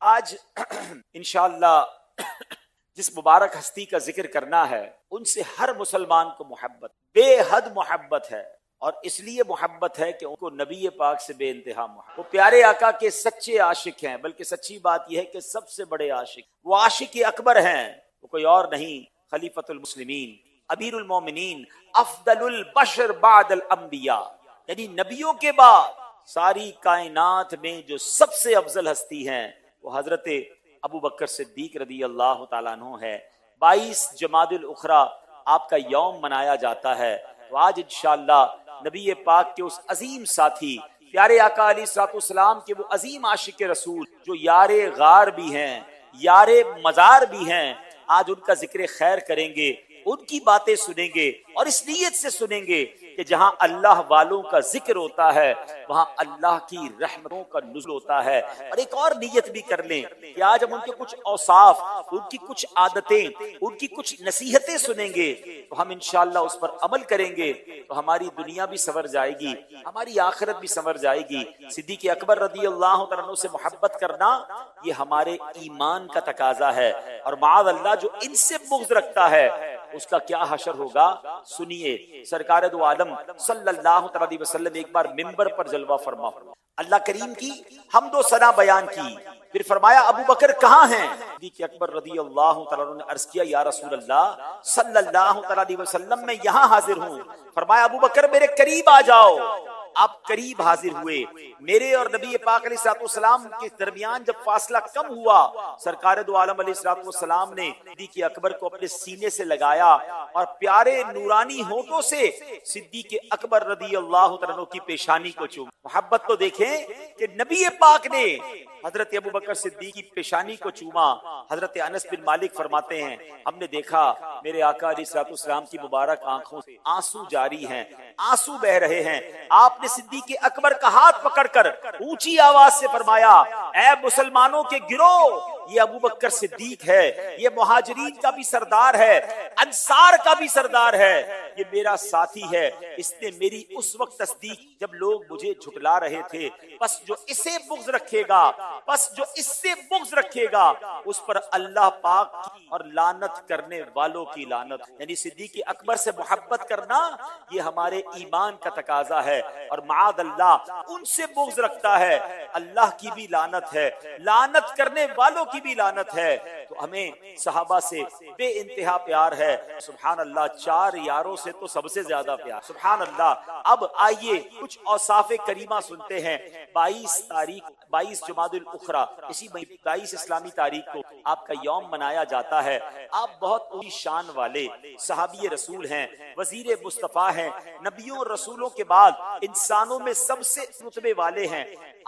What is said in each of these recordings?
آج انشاءاللہ جس مبارک ہستی کا ذکر کرنا ہے ان سے ہر مسلمان کو محبت، بے حد محبت ہے، اور اس لیے محبت ہے کہ ان کو نبی پاک سے بے انتہا محبت۔ وہ پیارے آقا کے سچے عاشق ہیں، بلکہ سچی بات یہ ہے کہ سب سے بڑے عاشق، وہ عاشق اکبر ہیں، وہ کوئی اور نہیں، خلیفۃ المسلمین، امیر المومنین، افضل البشر بعد الانبیاء، یعنی نبیوں کے بعد ساری کائنات میں جو سب سے افضل ہستی ہیں وہ حضرت ابو بکر صدیق رضی اللہ تعالیٰ عنہ ہے۔ 22 جمادی الاخری آپ کا یوم منایا جاتا ہے، تو آج انشاءاللہ نبی پاک کے اس عظیم ساتھی پیارے آقا علیہ الصلوۃ والسلام کے وہ عظیم عاشق رسول جو یار غار بھی ہیں، یار مزار بھی ہیں، آج ان کا ذکر خیر کریں گے، ان کی باتیں سنیں گے، اور اس نیت سے سنیں گے کہ جہاں اللہ والوں کا ذکر ہوتا ہے وہاں اللہ کی رحمتوں کا نزول ہوتا ہے۔ اور ایک اور نیت بھی کر لیں کہ آج ہم ان کے کچھ اوصاف، ان کی کچھ عادتیں، ان کی کچھ نصیحتیں سنیں گے، تو ہم انشاءاللہ اس پر عمل کریں گے تو ہماری دنیا بھی سنور جائے گی، ہماری آخرت بھی سنور جائے گی۔ صدیق اکبر رضی اللہ تعالیٰ عنہ سے محبت کرنا یہ ہمارے ایمان کا تقاضا ہے، اور معاذ اللہ جو ان سے بغض رکھتا ہے اس کا کیا حشر ہوگا۔ سنیے، سرکار دو عالم صلی اللہ علیہ وسلم ایک بار منبر پر جلوہ فرما، اللہ کریم کی حمد و ثنا بیان کی، پھر فرمایا ابو بکر کہاں ہیں؟ صدیق اکبر رضی اللہ تعالیٰ عنہ نے عرض کیا یا رسول اللہ صلی اللہ علیہ وسلم میں یہاں حاضر ہوں۔ فرمایا ابو بکر میرے قریب آ جاؤ۔ آپ قریب حاضر ہوئے، میرے اور نبی پاک علیہ الصلوۃ والسلام کے درمیان جب فاصلہ کم ہوا، سرکار دو عالم علیہ الصلوۃ والسلام نے صدیق اکبر کو اپنے سینے سے لگایا اور پیارے نورانی ہونٹوں سے صدیق اکبر رضی اللہ عنہ کی پیشانی کو چوما۔ محبت تو دیکھیں کہ نبی پاک نے حضرت ابو بکر صدیق کی پیشانی کو چوما۔ حضرت انس بن مالک فرماتے ہیں ہم نے دیکھا میرے آقا علیہ الصلوۃ والسلام کی مبارک آنکھوں سے آنسو جاری ہیں، آنسو بہ رہے ہیں۔ آپ نے صدیق اکبر کا ہاتھ پکڑ کر اونچی آواز سے فرمایا اے مسلمانوں کے گروہ، یہ ابو بکر صدیق ہے، یہ مہاجرین کا بھی سردار ہے، انصار کا بھی سردار ہے، یہ میرا ساتھی ہے، اس نے میری اس وقت تصدیق جب لوگ مجھے جھٹلا رہے تھے، بس جو اسے بغض رکھے گا، بس جو اس سے بغض رکھے گا اس پر اللہ پاک کی اور لعنت کرنے والوں کی لعنت۔ یعنی صدیق اکبر سے محبت کرنا یہ ہمارے ایمان کا تقاضا ہے، اور معاذ اللہ ان سے بغض رکھتا ہے اللہ کی بھی لعنت ہے، لعنت کرنے والوں کی بھی لعنت ہے۔ تو ہمیں صحابہ سے بے انتہا پیار ہے، سبحان اللہ، 4 یاروں سے تو سب سے زیادہ پیار، سبحان اللہ۔ اب آئیے کچھ اوصاف کریمہ سنتے ہیں۔ 22 جمادی الاخری، اسی 22 اسلامی تاریخ کو آپ کا یوم منایا جاتا ہے۔ آپ بہت اونچی شان والے صحابی رسول ہیں، وزیر مصطفیٰ ہیں، نبیوں اور رسولوں کے بعد انسانوں میں سب سے رتبے والے ہیں۔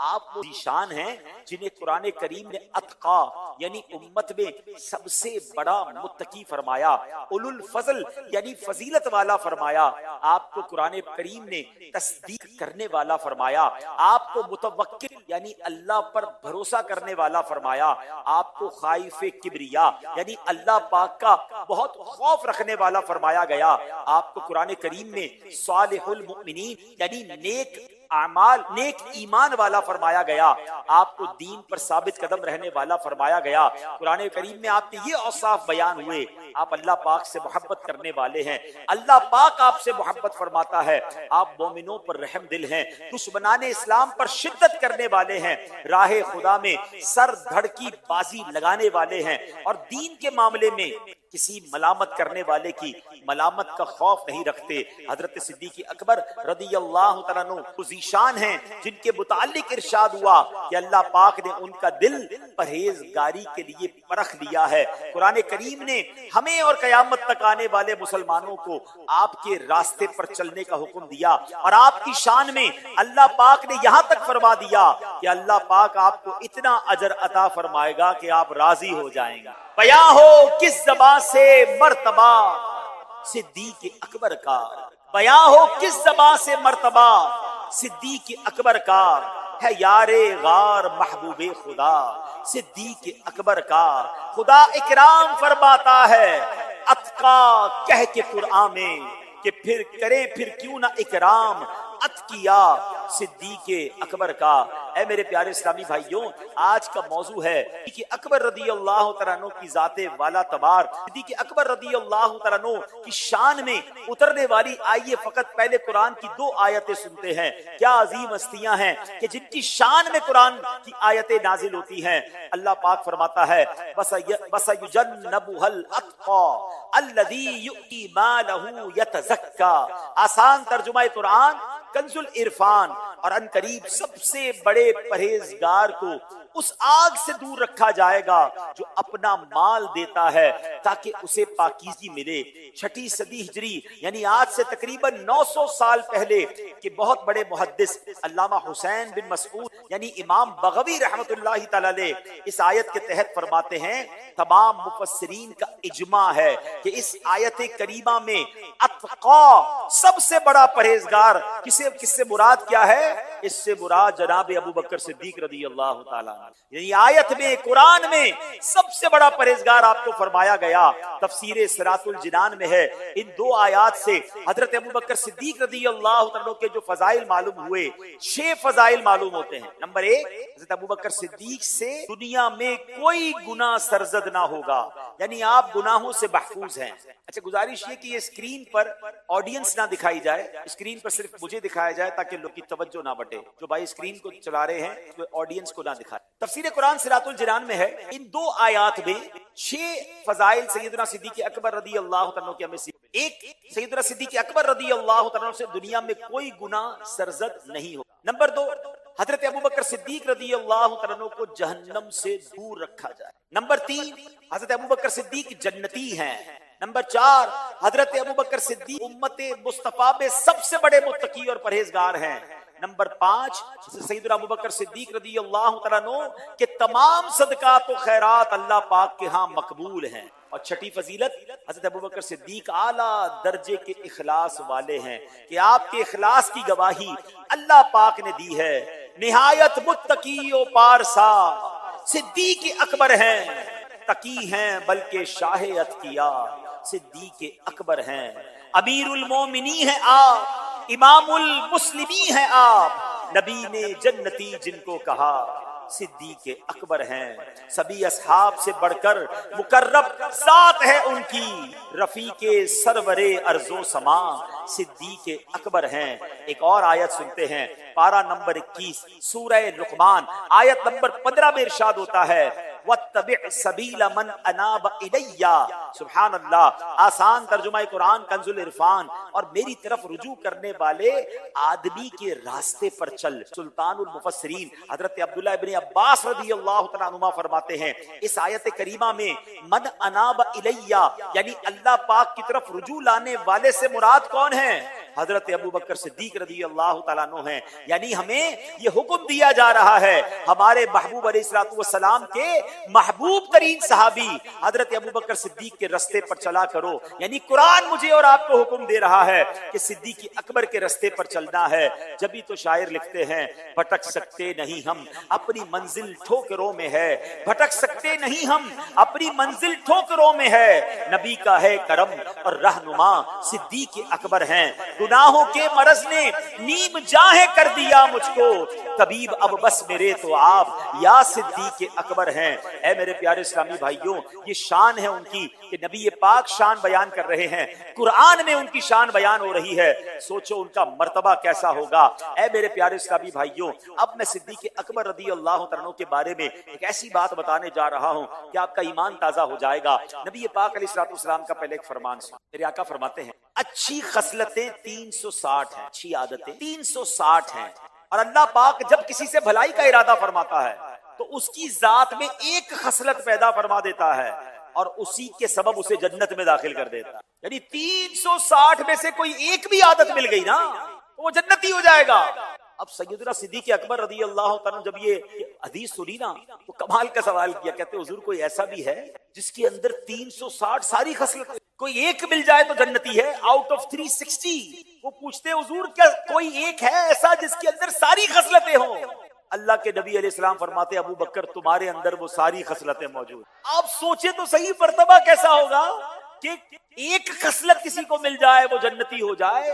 آپ وہ شان ہیں جنہیں قرآن کریم نے اتقا یعنی امت میں سب سے بڑا متقی فرمایا، اولو الفضل یعنی فضیلت والا فرمایا۔ آپ کو قرآن کریم نے تصدیق کرنے والا فرمایا، آپ کو متوکل یعنی اللہ پر بھروسہ کرنے والا فرمایا، آپ کو خائف کبریا یعنی اللہ پاک کا بہت خوف رکھنے والا فرمایا گیا۔ آپ کو قرآن کریم میں صالح المؤمنین یعنی نیک اعمال، نیک ایمان والا فرمایا گیا۔ آپ کو دین پر ثابت قدم رہنے والا فرمایا گیا۔ قرآن کریم میں آپ کے یہ اوصاف بیان ہوئے، آپ اللہ پاک سے محبت کرنے والے ہیں، اللہ پاک آپ سے محبت فرماتا ہے، آپ مومنوں پر رحم دل ہیں، دشمنان اسلام پر شدت کرنے والے ہیں، راہ خدا میں سر دھڑ کی بازی لگانے والے ہیں، اور دین کے معاملے میں کسی ملامت کرنے والے کی ملامت کا خوف نہیں رکھتے۔ حضرت صدیق اکبر رضی اللہ تعالیٰ عنہ ذیشان ہیں جن کے متعلق ارشاد ہوا کہ اللہ پاک نے ان کا دل پرہیزگاری کے لیے پرکھ لیا ہے۔ قرآن کریم نے ہمیں اور قیامت تک آنے والے مسلمانوں کو آپ کے راستے پر چلنے کا حکم دیا، اور آپ کی شان میں اللہ پاک نے یہاں تک فرما دیا کہ اللہ پاک آپ کو اتنا اجر عطا فرمائے گا کہ آپ راضی ہو جائیں گا۔ بیاں ہو کس زبان سے مرتبہ صدیق اکبر کا، بیاں ہو کس زبان سے مرتبہ صدیق اکبر کا، ہے یار غار محبوب خدا صدیق اکبر کا۔ خدا اکرام فرماتا ہے اتقا کہہ کے قرآن میں کہ پھر کریں پھر کیوں نہ اکرام ات کیا صدیق اکبر کا۔ اے میرے پیارے اسلامی بھائیوں، آج کا موضوع ہے کہ اکبر رضی اللہ تعالیٰ عنہ کی ذات والا تبار، صدیق اکبر رضی اللہ تعالیٰ عنہ کی شان میں اترنے والی، آئیے فقط پہلے قرآن کی 2 آیتیں سنتے ہیں۔ کیا عظیم ہستیاں ہیں کہ جن کی شان میں قرآن کی آیتیں نازل ہوتی ہیں۔ اللہ پاک فرماتا ہے وَسَيُجَنَّبُهَا الْأَتْقَى الَّذِي يُؤْتِي مَالَهُ يَتَزَكَّى، آسان ترجمہ قرآن کنز العرفان، اور ان قریب سب سے بڑے پرہیزگار کو اس آگ سے دور رکھا جائے گا جو اپنا مال دیتا ہے تاکہ اسے پاکیزگی ملے۔ 6 صدی ہجری یعنی آج سے تقریباً 900 سال پہلے کہ بہت بڑے محدث علامہ حسین بن مسعود یعنی امام بغوی رحمت اللہ تعالی علیہ اس آیت کے تحت فرماتے ہیں، تمام مفسرین کا اجماع ہے کہ اس آیت کریمہ میں اتقا سب سے بڑا پرہیزگار کس سے مراد کیا ہے؟ اس سے مراد جناب ابو بکر صدیق رضی اللہ تعالیٰ عنہ، یعنی آیت میں قرآن میں سب سے بڑا پرہیزگار آپ کو فرمایا گیا۔ تفسیر صراط الجنان میں ہے، ان 2 آیات سے حضرت ابو بکر صدیق رضی اللہ تعالیٰ کے جو فضائل معلوم ہوئے، 6 فضائل معلوم ہوتے ہیں۔ نمبر 1، حضرت ابو بکر صدیق سے دنیا میں کوئی گناہ سرزد نہ ہوگا، یعنی آپ گناہوں سے محفوظ ہیں۔ اچھا، گزارش یہ کہ یہ اسکرین پر آڈینس نہ دکھائی جائے، اسکرین پر صرف مجھے دکھایا جائے تاکہ لوگ کی توجہ نہ بٹے، جو بھائی اسکرین کو چلا رہے ہیں آڈینس کو نہ دکھائے۔ تفسیر قرآن صراط الجنان میں ہے، ان 2 آیات میں 6 فضائل سیدنا صدیق اکبر رضی اللہ عنہ کے ہمیں سے۔ ایک، سیدنا صدیق اکبر رضی اللہ عنہ سے دنیا میں کوئی گناہ سرزد نہیں ہو۔ نمبر 2، حضرت ابو بکر صدیق رضی اللہ عنہ کو جہنم سے دور رکھا جائے۔ نمبر 3، حضرت ابو بکر صدیق جنتی ہیں۔ نمبر 4، حضرت ابو بکر صدیق امت مصطفیٰ میں سب سے بڑے متقی اور پرہیزگار ہیں۔ نمبر 5، سیدنا ابو بکر صدیق رضی اللہ تعالیٰ عنہ کے تمام صدقات و خیرات اللہ پاک کے ہاں مقبول ہیں۔ اور 6 فضیلت، حضرت ابو بکر صدیق اعلیٰ درجے کے اخلاص والے ہیں کہ آپ کے اخلاص کی گواہی اللہ پاک نے دی ہے۔ نہایت متقی و پارسا صدیق اکبر ہیں، تقی ہیں بلکہ شاہ اتقیا صدیق اکبر ہیں، امیر المومنین ہیں آپ، امام المسلمین ہیں آپ، نبی نے جنتی جن کو کہا صدیق اکبر ہیں، سبھی اصحاب سے بڑھ کر مقرب ذات ہے ان کی، رفیق سرور ارض و سما صدیق اکبر ہیں۔ ایک اور آیت سنتے ہیں، پارہ نمبر 21 سورہ لقمان آیت نمبر 15 میں ارشاد ہوتا ہے وَاتَّبِعْ سَبِيلَ مَنْ أَنَابَ إِلَيَّ، سبحان اللہ، آسان ترجمہ قرآن کنز العرفان، اور میری طرف رجوع کرنے والے آدمی کے راستے پر چل۔ سلطان المفسرین حضرت عبداللہ ابن عباس رضی اللہ تعالیٰ عنہ فرماتے ہیں، اس آیت کریمہ میں من اناب الیہ یعنی اللہ پاک کی طرف رجوع لانے والے سے مراد کون ہیں؟ حضرت ابو بکر صدیق رضی اللہ تعالیٰ عنہ ہیں، یعنی ہمیں یہ حکم دیا جا رہا ہے ہمارے محبوب علیہ الصلوۃ والسلام کے محبوب ترین صحابی حضرت ابو بکر صدیق کے رستے پر چلا کرو، یعنی قرآن مجھے اور آپ کو حکم دے رہا ہے کہ صدیق اکبر کے رستے پر چلنا ہے۔ جبھی تو شاعر لکھتے ہیں بھٹک سکتے نہیں ہم اپنی منزل ٹھوکروں میں ہے، بھٹک سکتے نہیں ہم اپنی منزل ٹھوکروں میں ہے، نبی کا ہے کرم اور رہنما صدیق اکبر ہیں، گناہوں کے مرض نے نیم جاہیں کر دیا مجھ کو، طبیب اب بس میرے تو آپ یا صدیق اکبر ہیں۔ اے میرے پیارے اسلامی بھائیوں، یہ شان ہے ان کی کہ نبی پاک شان بیان کر رہے ہیں، قرآن میں ان کی شان بیان ہو رہی ہے، سوچو ان کا مرتبہ کیسا ہوگا۔ اے میرے پیارے اسلامی بھائیوں، اب میں صدیق اکبر رضی اللہ عنہ کے بارے میں ایک ایسی بات بتانے جا رہا ہوں کہ آپ کا ایمان تازہ ہو جائے گا۔ نبی پاک علیہ الصلوۃ والسلام کا پہلے ایک فرمان سن، میرے آقا فرماتے ہیں اچھی خصلتیں 360 ہیں، اچھی عادتیں 360 ہیں، اور اللہ پاک جب کسی سے بھلائی کا ارادہ فرماتا ہے تو اس کی ذات میں ایک خصلت پیدا فرما دیتا ہے اور اسی کے سبب اسے جنت میں داخل کر دیتا ہے، یعنی 360 میں سے کوئی ایک بھی عادت مل گئی نا تو وہ جنتی ہو جائے گا۔ اب سیدنا صدیق اکبر رضی اللہ تعالیٰ جب یہ حدیث سنی نا تو کمال کا سوال کیا، کہتے حضور کوئی ایسا بھی ہے جس کے اندر 360 ساری خصلت، کوئی ایک مل جائے تو جنتی ہے آؤٹ آف 360۔ وہ پوچھتے حضور کیا کوئی ایک ہے ایسا جس کے اندر ساری خصلتیں ہوں؟ اللہ کے نبی علیہ السلام فرماتے ابو بکر تمہارے اندر وہ ساری خصلتیں موجود۔ آپ سوچیں تو صحیح مرتبہ کیسا ہوگا کہ ایک خصلت کسی کو مل جائے وہ جنتی ہو جائے،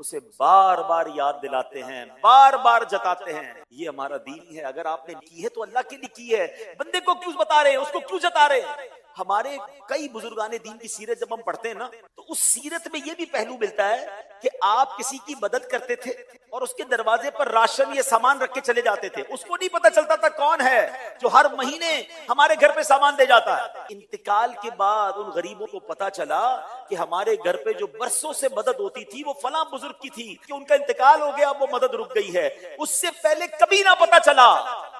اسے بار بار یاد دلاتے ہیں، بار بار جتاتے ہیں۔ یہ ہمارا دین ہے، اگر آپ نے کی ہے تو اللہ کے لیے کی ہے، بندے کو کیوں بتا رہے ہیں، اس کو کیوں جتا رہے ہیں؟ ہمارے کئی بزرگان دین کی سیرت جب ہم پڑھتے ہیں نا تو اس سیرت میں یہ بھی پہلو ملتا ہے کہ آپ کسی کی مدد کرتے تھے اور اس کے دروازے پر راشن یا سامان رکھ کے چلے جاتے تھے، اس کو نہیں پتا چلتا تھا کون ہے جو ہر مہینے ہمارے گھر پہ سامان دے جاتا ہے۔ انتقال کے بعد ان غریبوں کو پتا چلا کہ ہمارے گھر پہ جو برسوں سے مدد ہوتی تھی وہ فلاں بزرگ کی تھی، کہ ان کا انتقال ہو گیا، وہ مدد رک گئی ہے۔ اس سے پہلے کبھی نہ پتا چلا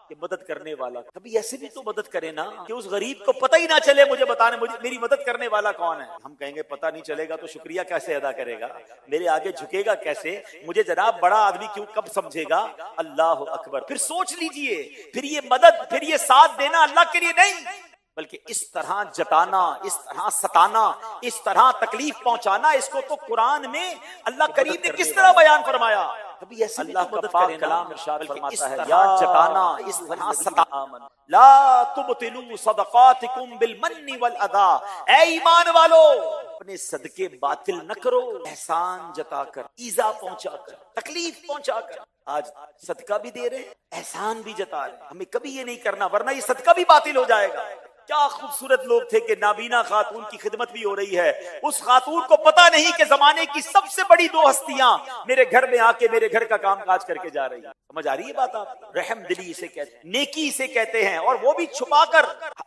کہ مدد کرنے والا، کبھی ایسے بھی تو مدد کرے نا کہ اس غریب کو پتہ ہی نہ چلے مجھے بتانے میری مدد کرنے والا کون ہے۔ ہم کہیں گے پتہ نہیں چلے گا تو شکریہ کیسے ادا کرے گا، میرے آگے جھکے گا کیسے، مجھے جناب بڑا آدمی کیوں کب سمجھے گا۔ اللہ اکبر۔ پھر سوچ لیجئے، پھر یہ مدد، پھر یہ ساتھ دینا اللہ کے لیے نہیں بلکہ اس طرح جتانا، اس طرح ستانا، اس طرح تکلیف پہنچانا، اس کو تو قرآن میں اللہ کریم نے کس طرح بیان فرمایا۔ ابھی ایسے اللہ کا پاک کلام ارشاد فرماتا ہے، یا جتانا، اس طرح ستانا، لا تبطلوا صدقاتکم بالمن والاذا، اے ایمان والو اپنے صدقے باطل نہ کرو احسان جتا کر، ایذا پہنچا کر، تکلیف پہنچا کر۔ آج صدقہ بھی دے رہے ہیں، احسان بھی جتا رہے ہیں، ہمیں کبھی یہ نہیں کرنا ورنہ یہ صدقہ بھی باطل ہو جائے گا۔ کیا خوبصورت لوگ تھے کہ نابینا خاتون کی خدمت بھی ہو رہی ہے، اس خاتون کو پتا نہیں کہ زمانے کی سب سے بڑی دو ہستیاں میرے گھر میں آ کے میرے گھر کا کام کاج کر کے جا رہی ہیں۔ سمجھ آ رہی ہے بات آپ؟ رحم دلی اسے کہتے ہیں، نیکی اسے کہتے ہیں، اور وہ بھی چھپا کر۔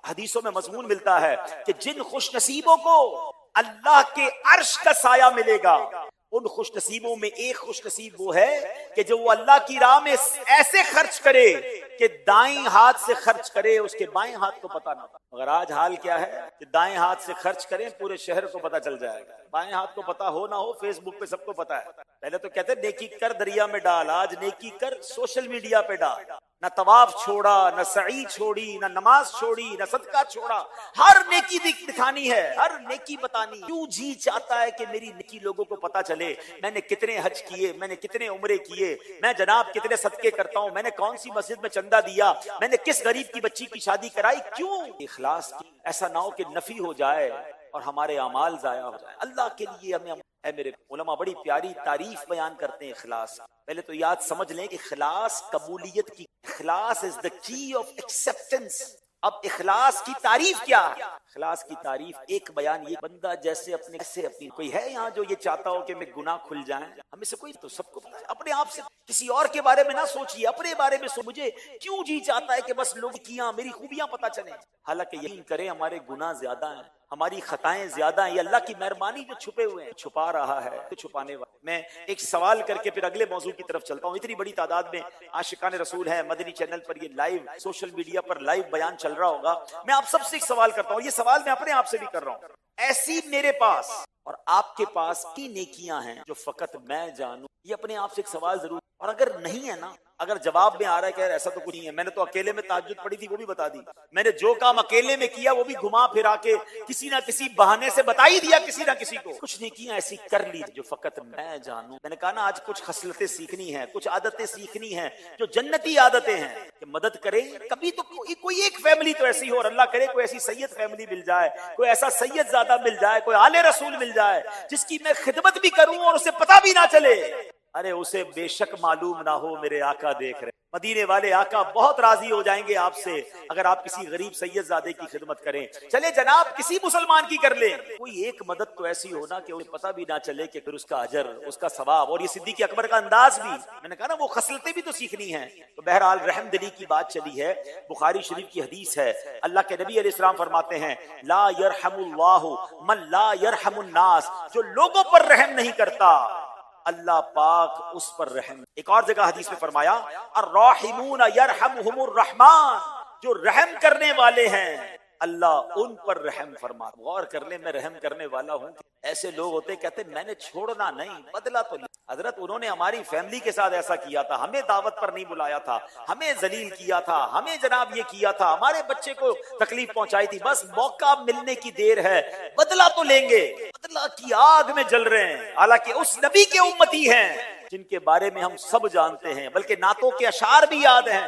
حدیثوں میں مضمون ملتا ہے کہ جن خوش نصیبوں کو اللہ کے عرش کا سایہ ملے گا، ان خوش نصیبوں میں ایک خوش نصیب وہ ہے کہ جو وہ اللہ کی راہ میں ایسے خرچ کرے کہ دائیں ہاتھ سے خرچ کرے، اس کے بائیں ہاتھ کو پتا نہ۔ مگر آج حال کیا ہے کہ دائیں ہاتھ سے خرچ کریں پورے شہر کو پتا چل جائے گا، بائیں ہاتھ کو پتا ہو نہ ہو فیس بک پہ سب کو پتا ہے۔ پہلے تو کہتے ہیں نیکی کر دریا میں ڈال، آج نیکی کر سوشل میڈیا پہ ڈال۔ نہ طواف چھوڑا، نہ سعی چھوڑی، نہ نماز چھوڑی، نہ صدقہ چھوڑا، ہر نیکی دکھانی ہے، ہر نیکی بتانی۔ کیوں جی چاہتا ہے کہ میری نیکی لوگوں کو پتا چلے، میں نے کتنے حج کیے، میں نے کتنے عمرے کیے، میں جناب کتنے صدقے کرتا ہوں، میں نے کون سی مسجد میں چندہ دیا، میں نے کس غریب کی بچی کی شادی کرائی۔ کیوں؟ اخلاص کی، ایسا نہ ہو کہ نفی ہو جائے اور ہمارے اعمال ضائع ہو جائے۔ اللہ کے لیے ہمیں، اے میرے علماء بڑی پیاری تعریف بیان کرتے ہیں اخلاص۔ پہلے تو یاد سمجھ لیں کہ اخلاص قبولیت کی، اخلاص از دا کی آف ایکسیپٹنس۔ اب اخلاص کی تعریف کیا ہے؟ اخلاص کی تعریف ایک بیان یہ، بندہ جیسے اپنی کوئی ہے یہاں جو یہ چاہتا ہو کہ میں گناہ کھل جائیں؟ ہمیں سے کوئی، تو سب کو پتا ہے، اپنے آپ سے کسی اور کے بارے میں نہ سوچیے، اپنے بارے میں مجھے کیوں جی چاہتا ہے کہ بس لوگ کیاں میری خوبیاں پتا چلیں، حالانکہ یقین کریں ہمارے گناہ زیادہ ہیں، ہماری خطائیں زیادہ ہیں، یہ اللہ کی مہربانی جو چھپے ہوئے ہیں، چھپا رہا ہے تو چھپانے والا۔ میں ایک سوال کر کے پھر اگلے موضوع کی طرف چلتا ہوں۔ اتنی بڑی تعداد میں عاشقان رسول ہیں، مدنی چینل پر یہ لائیو، سوشل میڈیا پر لائیو بیان چل رہا ہوگا۔ میں آپ سب سے ایک سوال کرتا ہوں، یہ سوال میں اپنے آپ سے بھی کر رہا ہوں، ایسی میرے پاس اور آپ کے پاس کی نیکیاں ہیں جو فقط میں جانوں؟ یہ اپنے آپ سے ایک سوال ضرور، اور اگر نہیں ہے نا، اگر جواب میں آ رہا ہے کہ ایسا تو کچھ نہیں ہے، میں نے تو اکیلے میں تہجد پڑھی تھی وہ بھی بتا دی، میں نے جو کام اکیلے میں کیا وہ بھی گھما پھرا کے کسی نہ کسی بہانے سے بتا ہی دیا کسی نہ کسی کو، کچھ نیکیاں ایسی کر لی جو فقط میں جانوں۔ میں نے کہا نا آج کچھ خصلتیں سیکھنی ہیں، کچھ عادتیں سیکھنی ہیں جو جنتی عادتیں ہیں، کہ مدد کریں۔ کبھی تو کوئی ایک فیملی تو ایسی ہو، اور اللہ کرے کوئی ایسی سید فیملی مل جائے، کوئی ایسا سید زادہ مل جائے، کوئی آل رسول مل جائے جس کی میں خدمت بھی کروں اور اسے پتا بھی نہ چلے۔ ارے اسے بے شک معلوم نہ ہو میرے آقا دیکھ رہے، مدینے والے آقا بہت راضی ہو جائیں گے آپ سے اگر آپ کسی غریب سید زادے کی خدمت کریں۔ چلے جناب کسی مسلمان کی کر لیں، کوئی ایک مدد تو ایسی ہونا کہ انہیں پتہ بھی نہ چلے کہ پھر اس کا اجر، اس کا ثواب، اور یہ صدیق اکبر کا انداز بھی، میں نے کہا نا وہ خصلتیں بھی تو سیکھنی ہیں۔ تو بہرحال رحم دلی کی بات چلی ہے، بخاری شریف کی حدیث ہے، اللہ کے نبی علیہ السلام فرماتے ہیں لا یرحم اللہ من لا یرحم الناس، جو لوگوں پر رحم نہیں کرتا اللہ پاک اس پر رحم۔ ایک اور جگہ حدیث میں فرمایا الراحمون یرحمہم الرحمن، جو رحم کرنے والے ہیں اللہ ان پر رحم فرماتا۔ غور کر لیں، میں رحم کرنے والا ہوں، ایسے لوگ ہوتے کہتے میں نے چھوڑنا نہیں، بدلہ تو نہیں۔ حضرت انہوں نے ہماری فیملی کے ساتھ ایسا کیا تھا، ہمیں دعوت پر نہیں بلایا تھا، ہمیں ذلیل کیا تھا، ہمیں جناب یہ کیا تھا، ہمارے بچے کو تکلیف پہنچائی تھی، بس موقع ملنے کی دیر ہے، بدلہ تو لیں گے۔ بدلہ کی آگ میں جل رہے ہیں، حالانکہ اس نبی کے امتی ہیں جن کے بارے میں ہم سب جانتے ہیں، بلکہ نعتوں کے اشعار بھی یاد ہیں۔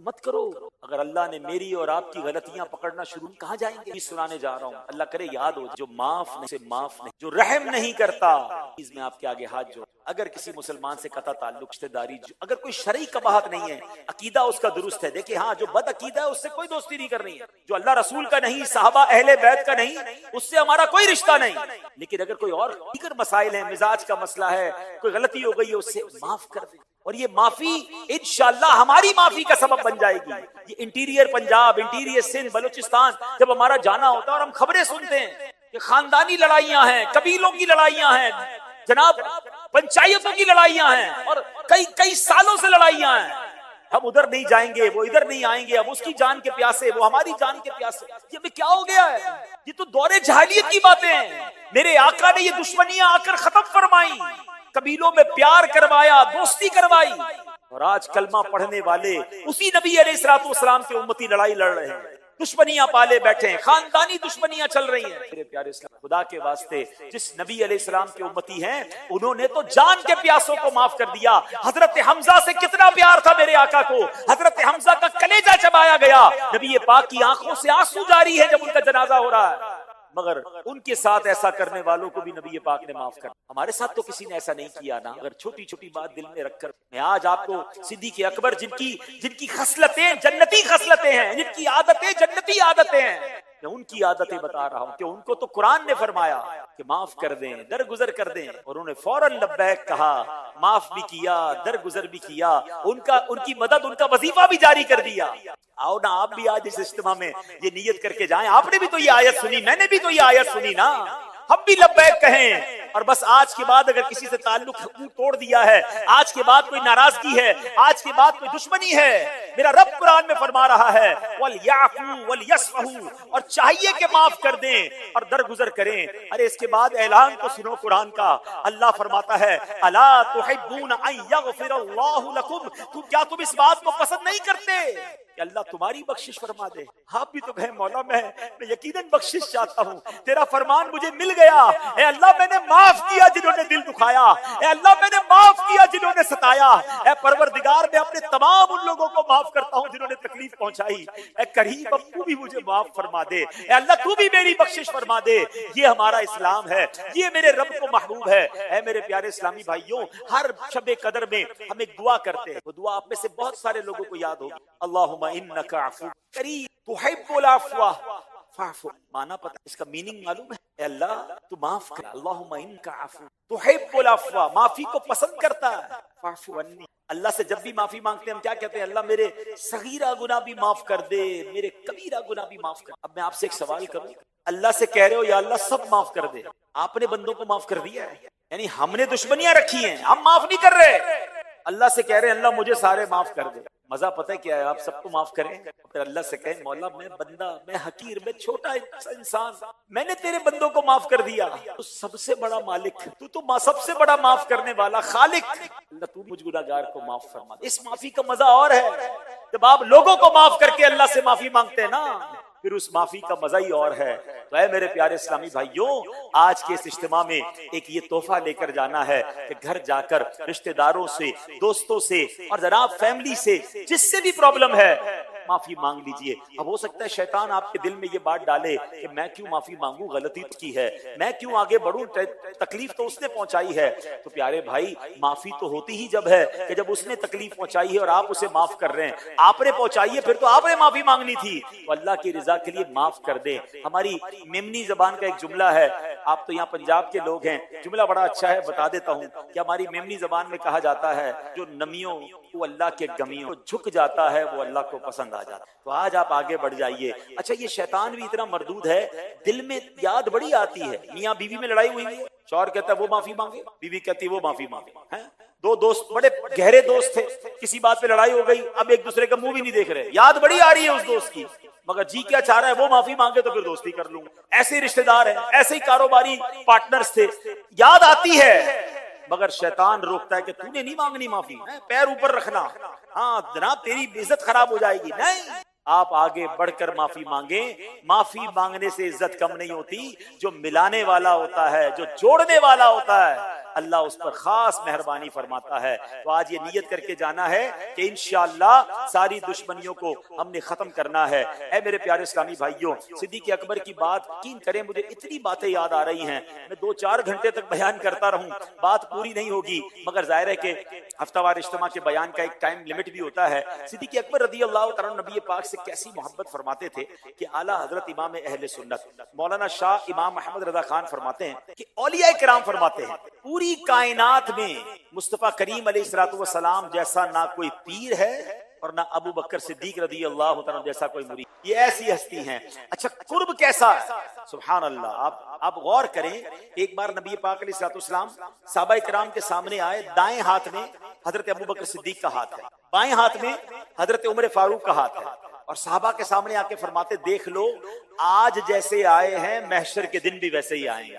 مت کرو. اگر اللہ نے میری اور آپ کی غلطیاں پکڑنا شروع, کہاں جائیں گے؟ سنانے جا رہا ہوں, اللہ کرے یاد ہو. جو معاف نہیں, جو رحم نہیں کرتا, اس میں آپ کے آگے ہاتھ جوڑ. اگر کسی مسلمان سے قطع تعلق, رشتہ داری, اگر کوئی شرعی قباحت نہیں ہے, عقیدہ اس کا درست ہے, دیکھیں ہاں جو بد عقیدہ ہے اس سے کوئی دوستی نہیں کرنی ہے. جو اللہ رسول کا نہیں, صحابہ اہل بیت کا نہیں, اس سے ہمارا کوئی رشتہ نہیں. لیکن اگر کوئی اور دیگر مسائل ہیں, مزاج کا مسئلہ ہے, کوئی غلطی ہو گئی ہے, اس سے معاف کر دیں. اور یہ معافی انشاءاللہ ہماری معافی کا سبب بن جائے گی. یہ انٹیریئر پنجاب, انٹیریئر سندھ, بلوچستان جب ہمارا جانا ہوتا ہے اور ہم خبریں سنتے ہیں کہ خاندانی لڑائیاں ہیں, قبیلوں کی لڑائیاں ہیں, جناب پنچایتوں کی لڑائیاں ہیں, اور کئی سالوں سے لڑائیاں ہیں. ہم ادھر نہیں جائیں گے, وہ ادھر نہیں آئیں گے, ہم اس کی جان کے پیاسے, وہ ہماری جان کے پیاسے. یہ بھی کیا ہو گیا ہے؟ یہ تو دور جاہلیت کی باتیں ہیں. میرے آقا نے یہ دشمنیاں آ کر ختم فرمائی, قبیلوں میں پیار کروایا, دوستی کروائی. اور آج کلمہ پڑھنے والے اسی نبی علیہ الصلوۃ والسلام کے امتی لڑائی لڑ رہے ہیں, دشمنیاں پالے بیٹھے ہیں, خاندانی دشمنیاں چل رہی ہیں. میرے پیارے اسلام, خدا کے واسطے جس نبی علیہ السلام کے امتی ہیں, انہوں نے تو جان کے پیاسوں کو معاف کر دیا. حضرت حمزہ سے کتنا پیار تھا میرے آقا کو, حضرت حمزہ کا کلیجہ چبایا گیا. نبی پاک کی آنکھوں سے آنسو جاری ہے جب ان کا جنازہ ہو رہا ہے, مگر ان کے ساتھ ایسا کرنے والوں کو بھی نبی پاک نے معاف کر. ہمارے ساتھ تو کسی نے ایسا نہیں کیا نا. اگر چھوٹی چھوٹی بات دل میں رکھ کر, میں آج آپ کو صدیق اکبر جن کی خصلتیں جنتی خصلتیں ہیں, جن کی عادتیں جنتی عادتیں ہیں, میں ان کی عادتیں بتا رہا ہوں کہ ان کو تو قرآن نے فرمایا کہ معاف کر دیں, درگزر کر دیں, اور انہوں نے فوراً لبیک کہا, معاف بھی کیا, درگزر بھی کیا, ان کی مدد, ان کا وظیفہ بھی جاری کر دیا. آؤ نا آپ بھی آج اس اجتماع میں یہ نیت کر کے جائیں. آپ نے بھی تو یہ آیت سنی, میں نے بھی تو یہ آیت سنی نا. ہم بھی لبیک کہیں, اور بس آج کے بعد اگر کسی سے تعلق توڑ دیا ہے, آج کے بعد کوئی ناراضگی ہے, آج کے بعد کوئی دشمنی ہے, میرا رب قرآن میں فرما رہا ہے وَلْيَعْفُوا وَلْيَصْفَحُوا, اور چاہیے کہ معاف کر دیں اور درگزر کریں. ارے اس کے بعد اعلان کو سنو قرآن کا. اللہ فرماتا ہے اَلَا تُحِبُّونَ أَن يَغْفِرَ اللَّهُ لَكُمْ, کیا تم اس بات کو پسند نہیں کرتے کہ اللہ تمہاری بخشش فرما دے؟ آپ بھی تو کہیں مولا میں یقیناً بخشش چاہتا ہوں, تیرا فرمان مجھے مل گیا. اے اللہ میں نے معاف کیا جنہوں نے دل دکھایا, اے اللہ میں نے معاف کیا جنہوں نے ستایا, اے پروردگار میں اپنے تمام ان لوگوں کو معاف کرتا ہوں جنہوں نے تکلیف پہنچائی. اے کریم اب تو بھی مجھے معاف فرما دے, اے اللہ تو بھی میری بخشش فرما دے. یہ ہمارا اسلام ہے, یہ میرے رب کو محبوب ہے. اے میرے پیارے اسلامی بھائیوں, ہر شب قدر میں ہم ایک دعا کرتے ہیں, وہ دعا آپ میں سے بہت سارے لوگوں کو یاد ہوگی. اللہم انک عفو کریم تحب العفو فاعف. مانا پتہ, اس کا میننگ معلوم ہے؟ اے اللہ تو معاف کر. اللہم انک عفو تحب العفو, معافی کو پسند کرتا ہے. فاعف عنی, اللہ سے جب بھی معافی مانگتے ہیں ہم کیا کہتے ہیں؟ اللہ میرے صغیرہ گناہ بھی معاف کر دے, میرے کبیرہ گناہ بھی معاف کر. اب میں آپ سے ایک سوال کروں, اللہ سے کہہ رہے ہو یا اللہ سب معاف کر دے, آپ نے بندوں کو معاف کر دیا ہے, یعنی ہم نے دشمنیاں رکھی ہیں, ہم معاف نہیں کر رہے. اللہ سے کہہ رہے ہیں اللہ مجھے سارے معاف کر دے. مزہ پتہ ہے کیا ہے؟ آپ سب کو معاف کریں, پھر اللہ سے کہیں مولا میں بندہ, میں حقیر, میں چھوٹا انسان, میں نے تیرے بندوں کو معاف کر دیا. تو سب سے بڑا مالک تو سب سے بڑا معاف کرنے والا خالق, اللہ تو مجھ گناہگار کو معاف فرما. اس معافی کا مزہ اور ہے جب آپ لوگوں کو معاف کر کے اللہ سے معافی مانگتے ہیں نا, پھر اس معافی کا مزہ ہی اور ہے. تو اے میرے پیارے اسلامی بھائیوں, آج کے اس اجتماع میں ایک یہ تحفہ لے کر جانا ہے کہ گھر جا کر رشتہ داروں سے, دوستوں سے, اور جناب فیملی سے, جس سے بھی پرابلم ہے, معافی مانگ لیجئے. اب ہو سکتا ہے شیطان آپ کے دل میں یہ بات ڈالے کہ میں کیوں معافی مانگوں, غلطی کی ہے, میں کیوں آگے بڑھوں, تکلیف تو اس نے پہنچائی ہے. تو پیارے بھائی, معافی تو ہوتی ہی جب ہے کہ جب اس نے تکلیف پہنچائی ہے اور آپ اسے معاف کر رہے ہیں. آپ نے پہنچائی ہے, پھر تو آپ نے معافی مانگنی تھی. تو اللہ کی رضا کے لیے معاف کر دیں. ہماری میمنی زبان کا ایک جملہ ہے, آپ تو یہاں پنجاب کے لوگ ہیں, جملہ بڑا اچھا ہے, بتا دیتا ہوں کہ ہماری میمنی زبان میں کہا جاتا ہے جو نمیوں وہ اللہ کے گمیوں, جھک جاتا ہے وہ اللہ کو پسند آ جاتا. تو آج آپ آگے بڑھ جائیے. اچھا, یہ شیطان بھی اتنا مردود ہے, دل میں یاد بڑی آتی ہے. میاں بیوی میں لڑائی ہوئی ہے, شوہر کہتا ہے وہ معافی مانگے, بیوی کہتی ہے وہ معافی مانگے. دو دوست بڑے گہرے دوست تھے, کسی بات پہ لڑائی ہو گئی, اب ایک دوسرے کا منہ بھی نہیں دیکھ رہے, یاد بڑی آ رہی ہے اس دوست کی, مگر جی کیا چاہ رہا ہے وہ معافی مانگے تو پھر دوستی کر لوں. ایسے رشتہ دار ہیں, ایسے ہی کاروباری پارٹنرز تھے, یاد آتی ہے مگر شیطان روکتا ہے کہ تو نے نہیں مانگنی معافی, پیر اوپر رکھنا, ہاں جناب تیری عزت خراب ہو جائے گی. نہیں, آپ آگے بڑھ کر معافی مانگیں. معافی مانگنے سے عزت کم نہیں ہوتی, جو ملانے والا ہوتا ہے, جو جوڑنے والا ہوتا ہے, اللہ اس پر خاص مہربانی فرماتا ہے. تو آج یہ نیت کر کے جانا ہے کہ انشاءاللہ ساری دشمنیوں کو ہم نے ختم کرنا ہے. اے میرے پیارے اسلامی بھائیوں، صدیق اکبر کی بات یقین کریں مجھے اتنی باتیں یاد آ رہی ہیں، میں 2-4 گھنٹے تک بیان کرتا رہوں بات پوری نہیں ہوگی، مگر ظاہر ہے کہ ہفتہ وار اجتماع کے بیان کا ایک ٹائم لمٹ بھی ہوتا ہے. صدیق اکبر رضی اللہ تعالیٰ نبی پاک سے کیسی محبت فرماتے تھے کہ اعلیٰ حضرت امام اہل سنت مولانا شاہ امام محمد رضا خان فرماتے ہیں کہ اولیاء کرام فرماتے ہیں پوری کائنات میں مصطفیٰ کریم علیہ الصلوۃ والسلام جیسا نہ کوئی پیر ہے اور نہ ابو بکر صدیق رضی اللہ تعالیٰ جیسا کوئی مرید. یہ ایسی ہستی ہیں. اچھا قرب کیسا ہے؟ سبحان اللہ. آپ غور کریں، ایک بار نبی پاک علیہ الصلوۃ والسلام صحابہ کرام کے سامنے آئے، دائیں ہاتھ میں حضرت ابو بکر صدیق کا ہاتھ ہے، بائیں ہاتھ میں حضرت عمر فاروق کا ہاتھ ہے، اور صحابہ کے سامنے آ کے فرماتے دیکھ لو آج جیسے آئے ہیں محشر کے دن بھی ویسے ہی آئیں گے.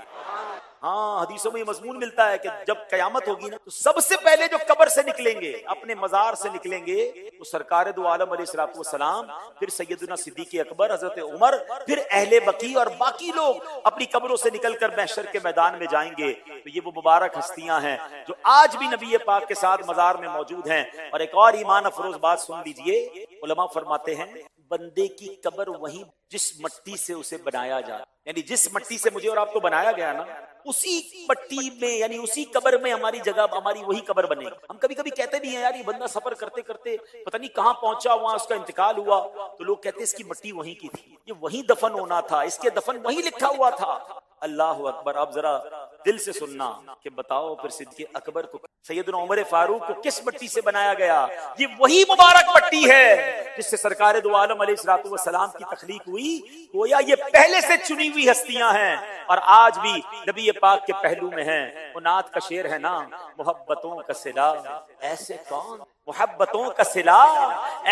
ہاں حدیثوں میں یہ مضمون ملتا ہے کہ جب قیامت ہوگی نا تو سب سے پہلے جو قبر سے نکلیں گے، اپنے مزار سے نکلیں گے، وہ سرکار دو عالم علیہ الصلوۃ والسلام، پھر سیدنا صدیق اکبر، حضرت عمر، پھر اہل بقیع اور باقی لوگ اپنی قبروں سے نکل کر محشر کے میدان میں جائیں گے. تو یہ وہ مبارک ہستیاں ہیں جو آج بھی نبی پاک کے ساتھ مزار میں موجود ہیں. اور ایک اور ایمان افروز بات سن لیجئے، علماء فرماتے ہیں بندے کی قبر وہی جس مٹی سے اسے بنایا جائے، یعنی جس مٹی سے مجھے اور آپ کو بنایا گیا نا، اسی مٹی میں یعنی اسی قبر میں ہماری جگہ، ہماری وہی قبر بنے گی. ہم کبھی کبھی کہتے بھی ہیں یار یہ بندہ سفر کرتے کرتے پتہ نہیں کہاں پہنچا، وہاں اس کا انتقال ہوا، تو لوگ کہتے ہیں اس کی مٹی وہیں کی تھی، یہ وہیں دفن ہونا تھا، اس کے دفن وہیں لکھا ہوا تھا. اللہ اکبر. اب ذرا دل سے سننا کہ بتاؤ پھر صدیق اکبر کو، سیدنا عمر فاروق کو کس مٹی سے بنایا گیا؟ یہ وہی مبارک مٹی ہے جس سے سرکار دو عالم علیہ الصلوۃ والسلام کی تخلیق ہوئی. گویا یہ پہلے سے چنی ہوئی ہستیاں ہیں اور آج بھی نبی پاک کے پہلو میں ہیں. وہ نعت کا شعر ہے نا، محبتوں کا صلا ایسے کون، محبتوں کا صلا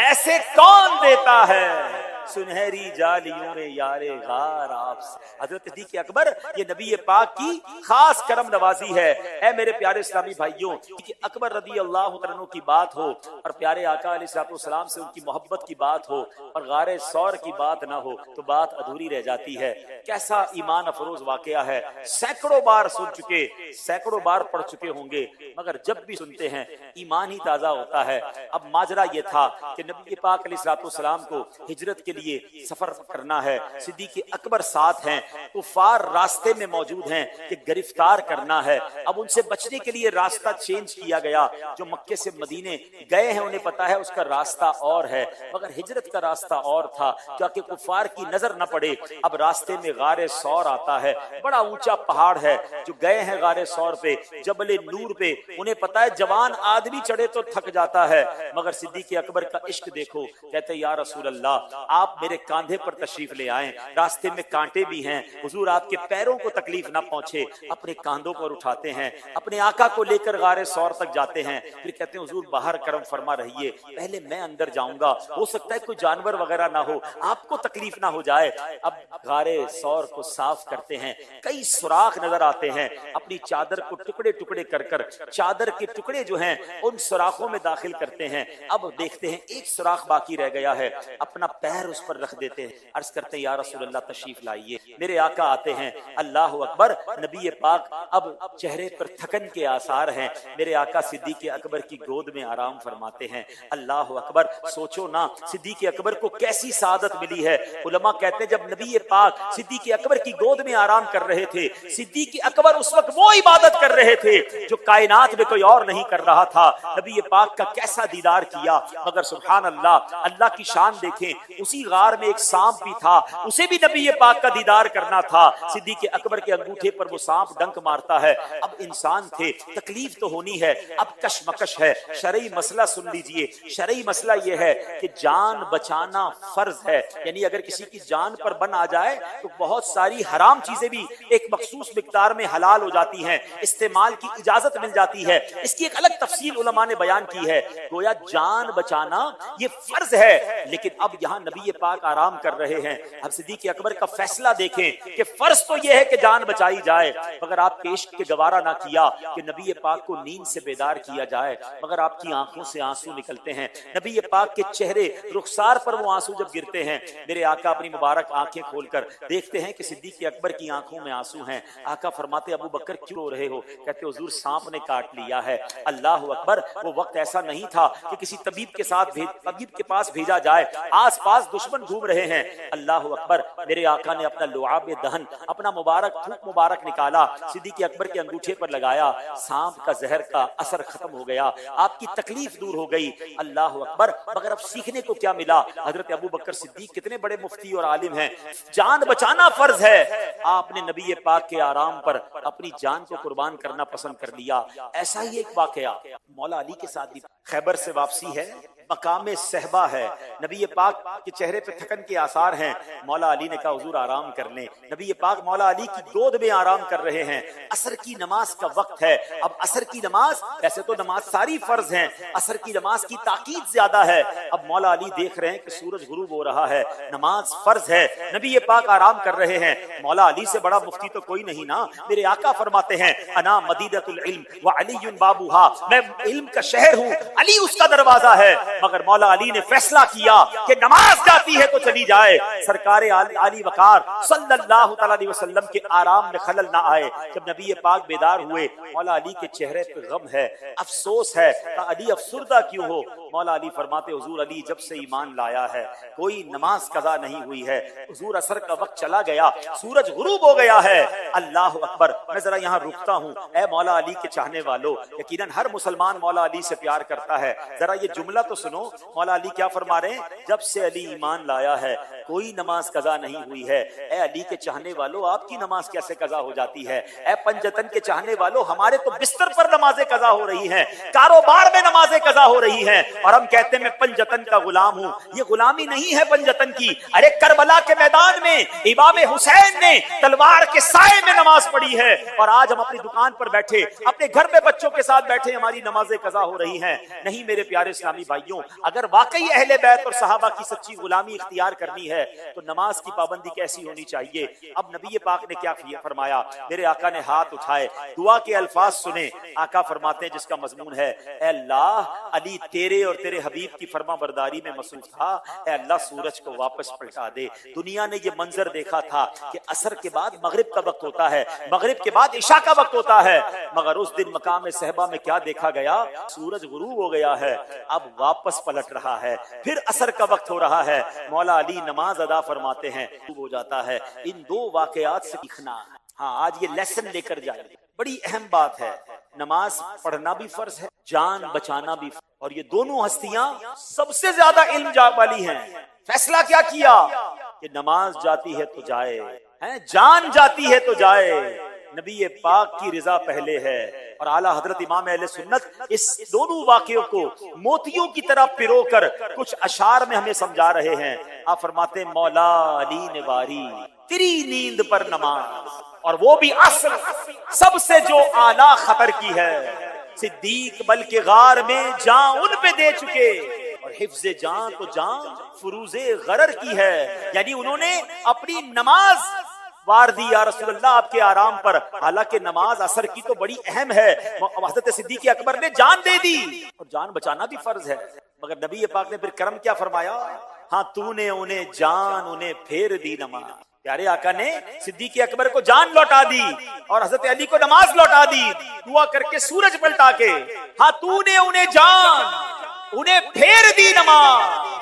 ایسے کون دیتا ہے، سنہری جالیوں میں یار غار آپ سے. حضرت صدیق اکبر یہ نبی پاک کی خاص کرم نوازی ہے. اے میرے پیارے اسلامی بھائیوں، کہ اکبر رضی اللہ عنہ کی بات ہو اور پیارے آقا علیہ الصلوۃ والسلام سے ان کی محبت کی بات ہو اور غار ثور کی بات نہ ہو تو بات ادھوری رہ جاتی ہے. کیسا ایمان افروز واقعہ ہے، سینکڑوں بار سن چکے، سینکڑوں بار پڑھ چکے ہوں گے، مگر جب بھی سنتے ہیں ایمان ہی تازہ ہوتا ہے. اب ماجرا یہ تھا کہ نبی پاک علیہ الصلوۃ والسلام کو ہجرت کے لیے سفر کرنا ہے، صدیق اکبر ساتھ ہیں، کفار راستے میں موجود ہیں کہ گرفتار کرنا ہے. اب ان سے بچنے کے لیے راستہ چینج کیا گیا. جو مکے سے مدینے گئے ہیں انہیں پتا ہے اس کا راستہ اور ہے، مگر ہجرت کا راستہ اور تھا تاکہ کفار کی نظر نہ پڑے. اب راستے میں غار ثور آتا ہے، بڑا اونچا پہاڑ ہے. جو گئے ہیں غار ثور پہ، جبل نور پہ، انہیں پتا ہے جوان آدمی چڑھے تو تھک جاتا ہے، مگر صدیق اکبر کا عشق دیکھو. کہتے یا رسول اللہ آپ میرے کاندھے پر تشریف لے آئیں، راستے میں کانٹے بھی ہیں، حضور آپ کے پیروں کو تکلیف نہ پہنچے. اپنے کاندھوں پر اٹھاتے ہیں، اپنے آقا کو لے کر غار ثور تک جاتے ہیں. پھر کہتے ہیں حضور باہر کرم فرما رہیے، پہلے میں اندر جاؤں گا، ہو سکتا ہے کوئی جانور وغیرہ نہ ہو، آپ کو تکلیف نہ ہو جائے. اب غار ثور کو صاف کرتے ہیں، کئی سوراخ نظر آتے ہیں. اپنی چادر کو ٹکڑے ٹکڑے کر کر چادر کے ٹکڑے جو ہیں ان سوراخوں میں داخل کرتے ہیں. اب دیکھتے ہیں ایک سوراخ باقی رہ گیا ہے، اپنا پیر اس پر رکھ دیتے ہیں، عرض کرتے ہیں یا رسول اللہ تشریف لائیے. میرے آقا آتے ہیں، اللہ اکبر. نبی پاک اب چہرے پر تھکن کے آثار ہیں. میرے آقا صدیق اکبر کی گود میں آرام فرماتے ہیں. اللہ اکبر. سوچو نا صدیق اکبر کو کیسی سعادت ملی ہے. علماء کہتے ہیں جب نبی پاک صدیق اکبر کی گود میں آرام کر رہے تھے، صدیق اکبر اس وقت وہ عبادت کر رہے تھے جو کائنات میں کوئی اور نہیں کر رہا تھا. نبی پاک کا کیسا دیدار کیا. مگر سبحان اللہ، اللہ کی شان دیکھیں، اسی غار میں ایک سانپ بھی تھا، اسے بھی نبی پاک کا دیدار کرنا تھا. صدیق اکبر کے انگوٹھے پر وہ سانپ ڈنک مارتا ہے. اب انسان تھے، تکلیف تو ہونی ہے، اب کشمکش ہے. شرعی مسئلہ سن لیجئے. شرعی مسئلہ یہ ہے کہ جان بچانا فرض ہے، یعنی اگر کسی کی جان پر بن آ جائے تو بہت ساری حرام چیزیں بھی ایک مخصوص مقدار میں حلال ہو جاتی ہیں، استعمال کی اجازت مل جاتی ہے. اس کی ایک الگ تفصیل علماء نے بیان کی ہے. گویا جان بچانا یہ فرض ہے، لیکن اب یہاں نبی نبی پاک آرام کر رہے ہیں. اب صدیق اکبر کا فیصلہ دیکھیں کہ فرض تو یہ ہے کہ جان بچائی جائے، مگر آپ پیش کے گوارا نہ کیا کہ نبی پاک کو نیند سے بیدار کیا جائے، مگر آپ کی آنکھوں سے آنسو نکلتے ہیں. نبی پاک کے چہرے رخسار پر وہ آنسو جب گرتے ہیں، میرے آقا اپنی مبارک آنکھیں کھول کر دیکھتے ہیں کہ صدیق اکبر کی آنکھوں میں آنسو ہیں. آقا فرماتے ابو بکر کیوں رو رہے ہو؟ کہتے حضور سانپ نے کاٹ لیا ہے. اللہ اکبر. وہ وقت ایسا نہیں تھا کہ کسی طبیب کے پاس بھیجا جائے، آس پاس دشمن گھوم رہے ہیں. اللہ اکبر. میرے آقا نے اپنا لعاب دہن، اپنا تھوک مبارک نکالا، صدیق اکبر کے انگوٹھے پر لگایا. سانپ کا زہر کا اثر ختم ہو گیا، آپ کی تکلیف دور ہو گئی. اللہ اکبر. مگر اب سیکھنے کو کیا ملا؟ حضرت ابو بکر صدیق کتنے بڑے مفتی اور عالم ہیں. جان بچانا فرض ہے، آپ نے نبی پاک کے آرام پر اپنی جان کو قربان کرنا پسند کر لیا. ایسا ہی ایک واقعہ مولا علی کے ساتھ بھی. خیبر سے واپسی ہے، مقام صحبہ ہے، نبی پاک کے چہرے پہ تھکن کے آثار ہیں. مولا علی نے کہا حضور آرام کر لیں. نبی پاک مولا علی کی گود میں آرام کر رہے ہیں. عصر کی نماز کا وقت ہے. اب عصر کی نماز، ویسے تو نماز ساری فرض ہیں، عصر کی نماز کی تاکید زیادہ ہے. اب مولا علی دیکھ رہے ہیں کہ سورج غروب ہو رہا ہے، نماز فرض ہے، نبی پاک آرام کر رہے ہیں. مولا علی سے بڑا مفتی تو کوئی نہیں نا. میرے آقا فرماتے ہیں انا مدینۃ العلم وعلی بابها، میں علم کا شہر ہوں، علی اس کا دروازہ ہے. مگر مولا علی نے فیصلہ کیا کہ نماز جاتی ہے تو چلی جائے. سرکار عالی وقار صلی اللہ تعالی علیہ وسلم کے آرام میں خلل نہ آئے. جب نبی پاک بیدار ہوئے، مولا علی کے چہرے پہ غم ہے، افسوس ہے. علی افسردہ کیوں ہو؟ مولا علی فرماتے حضور علی جب سے ایمان لایا ہے کوئی نماز قضا نہیں ہوئی ہے. حضور عصر کا وقت چلا گیا، سورج غروب ہو گیا ہے. اللہ اکبر. میں ذرا یہاں رکتا ہوں. اے مولا علی کے چاہنے والوں، یقیناً ہر مسلمان مولا علی سے پیار کرتا ہے. ذرا یہ جملہ تو سنو. مولا علی کیا فرما رہے ہیں؟ جب سے علی ایمان لایا ہے کوئی نماز قضا نہیں ہوئی ہے. اے علی کے چاہنے والوں، آپ کی نماز کیسے قضا ہو جاتی ہے؟ اے پنجتن کے چاہنے والوں، ہمارے تو بستر پر نمازیں قضا ہو رہی ہیں، کاروبار میں نمازیں قضا ہو رہی ہیں، اور ہم کہتے ہیں میں پنجتن کا غلام ہوں. یہ غلامی نہیں ہے پنجتن کی. ارے کربلا کے میدان میں امام حسین نے تلوار کے سائے میں نماز پڑھی ہے، اور آج ہم اپنی دکان پر بیٹھے، اپنے گھر میں بچوں کے ساتھ بیٹھے، ہماری نمازیں قضا ہو رہی ہیں. نہیں میرے پیارے اسلامی بھائیوں، اگر واقعی اہل بیت اور صحابہ کی سچی غلامی اختیار کرنی ہے تو نماز کی پابندی کیسی ہونی چاہیے؟ اب نبی پاک نے کیا فرمایا؟ میرے آقا نے ہاتھ اٹھائے، دعا کے الفاظ سنے. آقا فرماتے ہیں جس کا مضمون ہے اے اللہ، علی تیرے اور تیرے حبیب کی فرما برداری میں مصروف تھا، اے اللہ سورج کو واپس پلٹا دے. دنیا نے یہ منظر دیکھا تھا کہ عصر کے بعد مغرب کا وقت ہوتا ہے، مغرب کے بعد عشاء کا وقت ہوتا ہے، مگر اس دن مقام صحبہ میں کیا دیکھا گیا؟ سورج غروب ہو گیا ہے، اب واپس پلٹ رہا ہے، پھر عصر کا وقت ہو رہا ہے. مولا علی نماز ادا فرماتے ہیں، ہو جاتا ہے. ان دو واقعات سے سیکھنا. ہاں آج یہ لیسن لے کر جائیں، بڑی اہم بات ہے. نماز پڑھنا بھی فرض ہے، جان بچانا بھی فرض. اور یہ دونوں ہستیاں سب سے زیادہ علم والی ہیں. فیصلہ کیا کیا کہ نماز جاتی ہے تو جائے، جان جاتی ہے تو جائے. نبی پاک کی رضا پہلے ہے. اور اعلیٰ حضرت امام اہل سنت اس دونوں واقعوں کو موتیوں کی طرح پرو کر کچھ اشعار میں ہمیں سمجھا رہے ہیں. آپ فرماتے ہیں مولا علی نے واری تیری نیند پر نماز، اور وہ بھی عصر سب سے جو اعلیٰ خطر کی ہے. صدیق بلکہ غار میں جان ان پہ دے چکے، اور حفظ جان تو جان فروز غرر کی ہے. یعنی انہوں نے اپنی نماز وار دی یا رسول اللہ آپ کے آرام پر. حالانکہ نماز عصر کی تو بڑی اہم ہے. حضرت صدیق اکبر نے جان دے دی، اور جان بچانا بھی فرض ہے. مگر نبی پاک نے پھر کرم کیا فرمایا؟ ہاں تو نے انہیں جان انہیں پھیر دی نماز. پیارے آقا نے صدیق اکبر کو جان لوٹا دی اور حضرت علی کو نماز لوٹا دی، دعا کر کے سورج پلٹا کے. ہاں تو نے انہیں جان انہیں پھیر دی نماز،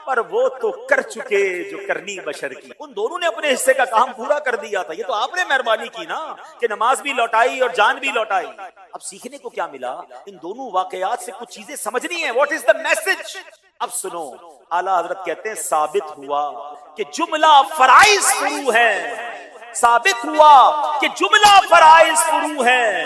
پر وہ تو کر چکے جو کرنی بشر کی. ان دونوں نے اپنے حصے کا کام پورا کر دیا تھا. یہ تو آپ نے مہربانی کی نا کہ نماز بھی لوٹائی اور جان بھی لوٹائی. اب سیکھنے کو کیا ملا؟ ان دونوں واقعات سے کچھ چیزیں سمجھنی ہیں. What is the message? اب سنو. اعلیٰ حضرت کہتے ہیں ثابت ہوا کہ جملہ فرائض فرو ہے، ثابت ہوا کہ جملہ فرائض فرو ہے.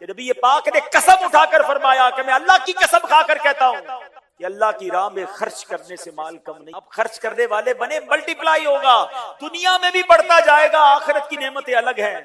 کہ نبی پاک نے قسم اٹھا کر فرمایا کہ میں اللہ کی قسم کھا کر کہتا ہوں کہ اللہ کی راہ میں خرچ کرنے سے مال کم نہیں. اب خرچ کرنے والے بنے، ملٹی پلائی ہوگا، دنیا میں بھی بڑھتا جائے گا، آخرت کی نعمتیں الگ ہیں.